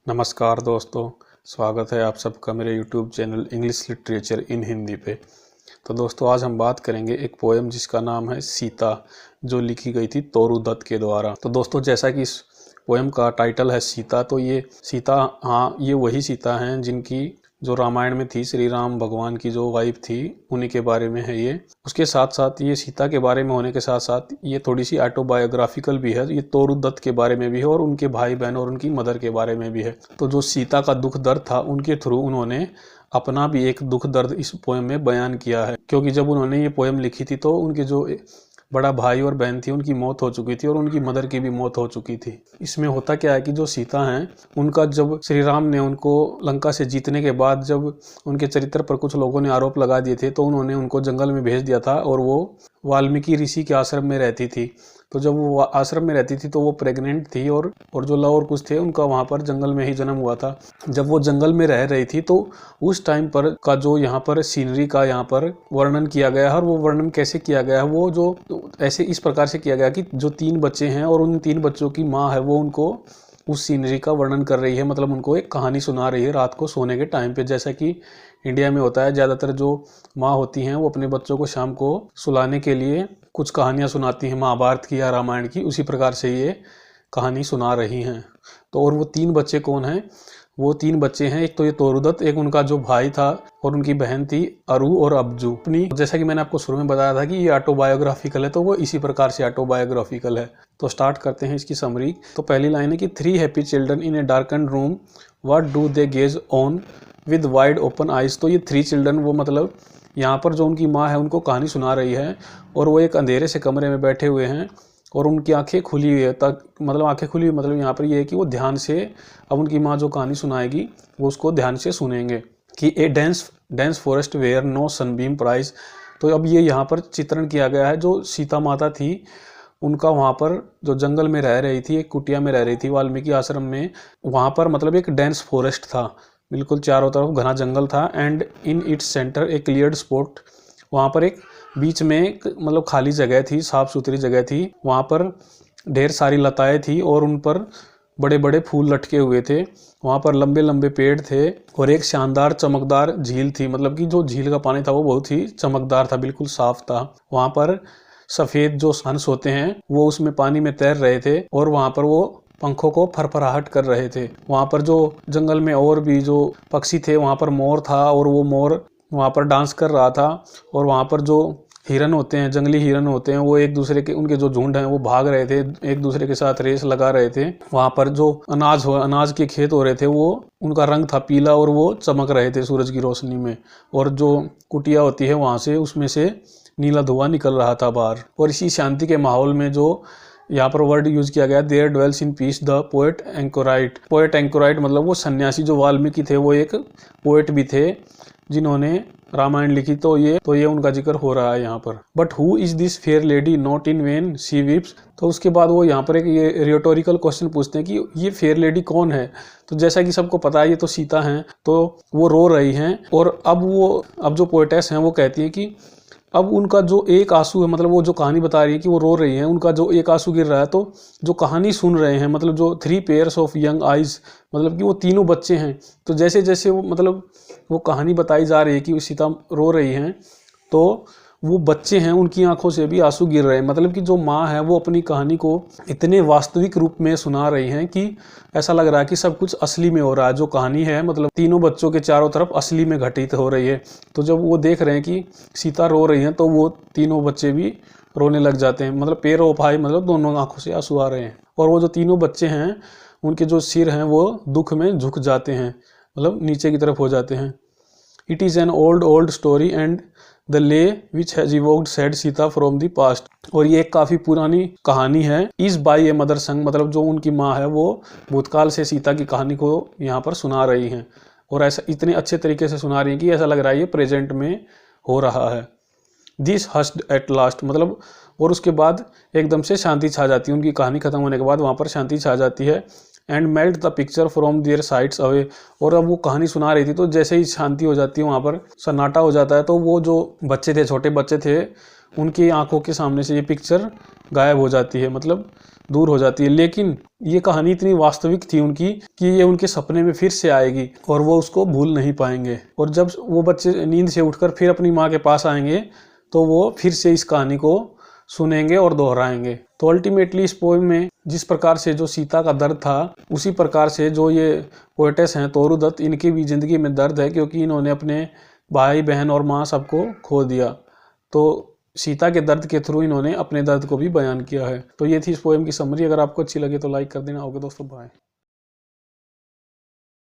नमस्कार दोस्तों, स्वागत है आप सबका मेरे YouTube channel English literature in Hindi पे। तो दोस्तों आज हम बात करेंगे एक पोएम जिसका नाम है सीता, जो लिखी गई थी तोरू दत्त के द्वारा। तो दोस्तों जैसा कि इस पोएम का टाइटल है सीता, तो ये सीता, हाँ ये वही सीता हैं जिनकी जो रामायण में थी, श्री राम भगवान की जो वाइफ थी, उन्हीं के बारे में है ये। उसके साथ साथ ये सीता के बारे में होने के साथ साथ ये थोड़ी सी ऑटोबायोग्राफिकल भी है। ये तोरू दत्त के बारे में भी है और उनके भाई बहन और उनकी मदर के बारे में भी है। तो जो सीता का दुख दर्द था, उनके थ्रू उन्होंने अपना भी एक दुख दर्द इस पोएम में बयान किया है। क्योंकि जब उन्होंने ये पोएम लिखी थी तो उनके जो बड़ा भाई और बहन थी, उनकी मौत हो चुकी थी और उनकी मदर की भी मौत हो चुकी थी। इसमें होता क्या है कि जो सीता हैं, उनका जब श्री राम ने उनको लंका से जीतने के बाद जब उनके चरित्र पर कुछ लोगों ने आरोप लगा दिए थे, तो उन्होंने उनको जंगल में भेज दिया था और वो वाल्मीकि ऋषि के आश्रम में रहती थी। तो जब वो आश्रम में रहती थी तो वो प्रेग्नेंट थी और जो लव और कुछ थे उनका वहाँ पर जंगल में ही जन्म हुआ था। जब वो जंगल में रह रही थी तो उस टाइम पर का जो यहाँ पर सीनरी का यहाँ पर वर्णन किया गया है, और वो वर्णन कैसे किया गया है, वो जो ऐसे इस प्रकार से किया गया कि जो 3 बच्चे हैं और उन 3 बच्चों की माँ है, वो उनको उस सीनरी का वर्णन कर रही है। मतलब उनको एक कहानी सुना रही है रात को सोने के टाइम पे। जैसा कि इंडिया में होता है, ज़्यादातर जो माँ होती हैं वो अपने बच्चों को शाम को सुलाने के लिए कुछ कहानियाँ सुनाती हैं, महाभारत की या रामायण की। उसी प्रकार से ये कहानी सुना रही हैं। तो और वो 3 बच्चे कौन हैं? वो 3 बच्चे हैं, एक तो ये तोरू दत्त, एक उनका जो भाई था और उनकी बहन थी अरु और अब्जू। अपनी, जैसा कि मैंने आपको शुरू में बताया था कि ये ऑटोबायोग्राफिकल है, तो वो इसी प्रकार से ऑटोबायोग्राफिकल है। तो स्टार्ट करते हैं इसकी समरी। तो पहली लाइन है कि 3 happy children in A darken room, what do they gauge on with wide open eyes. तो ये 3 चिल्ड्रन, वो मतलब यहाँ पर जो उनकी माँ है उनको कहानी सुना रही है और वो एक अंधेरे से कमरे में बैठे हुए हैं और उनकी आंखें खुली हुई है। तक मतलब आंखें खुली हुई मतलब यहाँ पर ये है कि वो ध्यान से, अब उनकी माँ जो कहानी सुनाएगी वो उसको ध्यान से सुनेंगे। कि a dense forest where no sunbeam pries. तो अब ये यहाँ पर चित्रण किया गया है, जो सीता माता थी उनका वहाँ पर जो जंगल में रह रही थी, एक कुटिया में रह रही थी वाल्मीकि आश्रम में। वहाँ पर मतलब एक डेंस फॉरेस्ट था, बिल्कुल चारों तरफ घना जंगल था। And in its centre A cleared spot, वहाँ पर एक बीच में एक मतलब खाली जगह थी, साफ सुथरी जगह थी। वहाँ पर ढेर सारी लताएं थी और उन पर बड़े बड़े फूल लटके हुए थे। वहाँ पर लंबे लंबे पेड़ थे और एक शानदार चमकदार झील थी। मतलब कि जो झील का पानी था वो बहुत ही चमकदार था, बिल्कुल साफ था। वहाँ पर सफ़ेद जो हंस होते हैं वो उसमें पानी में तैर रहे थे और वहाँ पर वो पंखों को फरफराहट कर रहे थे। वहाँ पर जो जंगल में और भी जो पक्षी थे, वहाँ पर मोर था और वो मोर वहाँ पर डांस कर रहा था। और वहाँ पर जो हिरन होते हैं, जंगली हिरन होते हैं, वो एक दूसरे के, उनके जो झुंड हैं वो भाग रहे थे, एक दूसरे के साथ रेस लगा रहे थे। वहाँ पर जो अनाज के खेत हो रहे थे, वो उनका रंग था पीला और वो चमक रहे थे सूरज की रोशनी में। और जो कुटिया होती है वहाँ से, उसमें से नीला धुआं निकल रहा था बाहर। और इसी शांति के माहौल में जो यहाँ पर वर्ड यूज किया गया, there dwells in peace the poet anchorite. Poet anchorite मतलब वो सन्यासी जो वाल्मीकि थे, वो एक पोएट भी थे जिन्होंने रामायण लिखी। तो ये उनका जिक्र हो रहा है यहाँ पर। But who is this fair lady not in when she weeps. तो उसके बाद वो यहाँ पर एक ये रिटोरिकल क्वेश्चन पूछते हैं कि ये फेयर लेडी कौन है। तो जैसा कि सबको पता है ये तो सीता हैं, तो वो रो रही हैं। और अब जो पोएटेस हैं वो कहती हैं कि अब उनका जो एक आंसू है, मतलब वो जो कहानी बता रही है कि वो रो रही हैं, उनका जो एक आंसू गिर रहा है, तो जो कहानी सुन रहे हैं, मतलब जो 3 पेयर्स ऑफ यंग आइज, मतलब कि वो तीनों बच्चे हैं। तो जैसे जैसे वो मतलब वो कहानी बताई जा रही है कि सीता रो रही हैं, तो वो बच्चे हैं उनकी आंखों से भी आंसू गिर रहे हैं। मतलब कि जो माँ है वो अपनी कहानी को इतने वास्तविक रूप में सुना रही हैं कि ऐसा लग रहा है कि सब कुछ असली में हो रहा है। जो कहानी है मतलब तीनों बच्चों के चारों तरफ असली में घटित हो रही है। तो जब वो देख रहे हैं कि सीता रो रही हैं, तो वो तीनों बच्चे भी रोने लग जाते हैं। मतलब पेयर ऑफ आई, मतलब दोनों आंखों से आंसू आ रहे हैं। और वो जो तीनों बच्चे हैं उनके जो सिर हैं वो दुख में झुक जाते हैं, मतलब नीचे की तरफ हो जाते हैं। It is an old story and the lay which has evoked sad Sita from the past. और ये एक काफ़ी पुरानी कहानी है। इज बाई ए मदर संग, मतलब जो उनकी माँ है वो भूतकाल से सीता की कहानी को यहाँ पर सुना रही हैं। और ऐसा इतने अच्छे तरीके से सुना रही हैं कि ऐसा लग रहा है ये प्रेजेंट में हो रहा है। दिस हस्ड एट लास्ट, मतलब और उसके बाद एकदम से शांति छा जाती है। उनकी कहानी खत्म होने के बाद वहाँ पर शांति छा जाती है। And melt the picture from there sides away. और अब वो कहानी सुना रही थी, तो जैसे ही शांति हो जाती है, वहाँ पर सन्नाटा हो जाता है, तो वो जो बच्चे थे, छोटे बच्चे थे, उनकी आंखों के सामने से ये पिक्चर गायब हो जाती है। मतलब दूर हो जाती है। लेकिन ये कहानी इतनी वास्तविक थी उनकी कि ये उनके सपने में फिर से आएगी और वो उसको भूल नहीं पाएंगे। और जब वो बच्चे नींद से उठकर फिर अपनी माँ के पास आएंगे तो वो फिर से इस कहानी को सुनेंगे और दोहराएंगे। तो अल्टीमेटली इस पोएम में जिस प्रकार से जो सीता का दर्द था, उसी प्रकार से जो ये पोएटेस हैं तोरू दत्त, इनकी भी ज़िंदगी में दर्द है, क्योंकि इन्होंने अपने भाई बहन और माँ सबको खो दिया। तो सीता के दर्द के थ्रू इन्होंने अपने दर्द को भी बयान किया है। तो ये थी इस पोएम की समरी। अगर आपको अच्छी लगे तो लाइक कर देना। ओके दोस्तों, बाय।